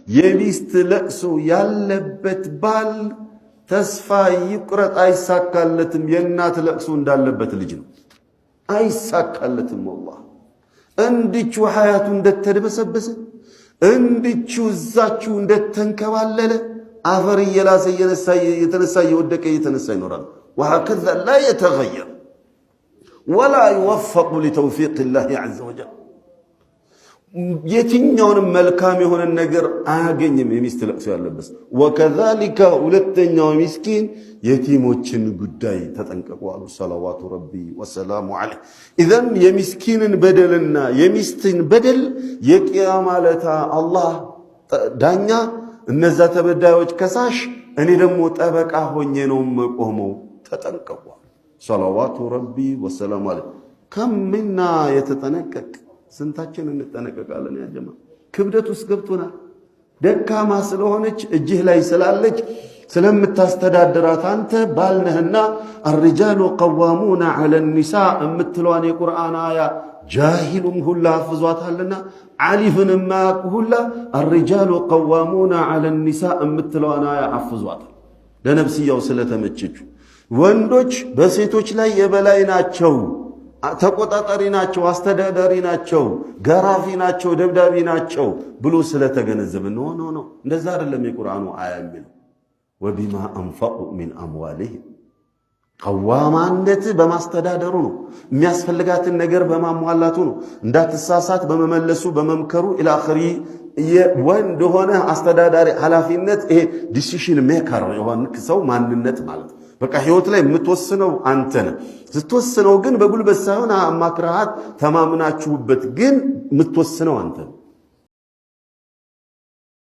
የሚስት ለቅሶ ያለበት ባል ተስፋ ይቁረጥ አይሳካለትም። የእናት ለቅሶ እንዳለበት ልጅ ነው። አይሳካለትም። والله እንዲቹ ሐያቱ እንደተደበሰበሰ እንዲቹ እዛቹ እንደተንከባለለ አፈር እየላሰ የተነሳ የወደቀ የተነሳ ይኖራል። وهكذا لا يتغير ولا يوفق لتوفيق الله عز وجل የትኛውንም መልካም የሆነ ነገር አያገኝም የሚስት ለቅሶ ያለበት። وكذلك ሁለተኛው ምስኪን የቲሞችን ጉዳይ ተጠንቀቁ አሉ ሰለዋቱ ረቢ ወሰላሙ ዐለይሂ። ኢዘን የምስኪንን በደልና የሚስትን በደል የቂያማ ለታ አላህ ዳኛ፣ እነዛ ተበዳዮች ከሳሽ፣ እኔ ደግሞ ጠበቃ ሆኜ ነው መቆመው። ተጠንቀቁ ሰለዋቱ ረቢ ወሰላሙ ዐለይሂ። ከምና የተጠነቀቅ ስንታችን እንጠነቀቃለን? ያ ጀማ ክብደት ውስጥ ገብቶናል። ደካማ ስለሆነች እጅህ ላይ ስላለች ስለምታስተዳድራት አንተ ባልነህና الرجال قوامون على النساء እምትለዋን የቁርአን አያ ጃሂሉም ሁላ አፍዟታልና ዓሊፍን ማያውቅ ሁላ الرجال قوامون على النساء እምትለዋን አያ አፍዟታል። ለነፍስያው ስለተመቸች ወንዶች በሴቶች ላይ የበላይ ናቸው፣ ተቆጣጣሪ ናቸው፣ አስተዳዳሪ ናቸው፣ ገራፊ ናቸው፣ ደብዳቢ ናቸው ብሎ ስለተገነዘበ ነው። እንደዛ አይደለም የቁርአኑ አያ የሚለው። ወቢማ አንፈቁ ሚን አምዋሊሂም ቀዋማነት በማስተዳደሩ ነው። የሚያስፈልጋትን ነገር በማሟላቱ ነው። እንዳትሳሳት በመመለሱ በመምከሩ ኢላኺሪ ወንድ ሆነ አስተዳዳሪ ኃላፊነት ይሄ ዲሲሽን ሜከር የሆንክ ሰው ማንነት ማለት ነው። በቃ ህይወት ላይ የምትወስነው አንተ ነህ። ስትወስነው ግን በጉልበት ሳይሆን አማክራሃት ተማምናችሁበት ግን የምትወስነው አንተ ነህ።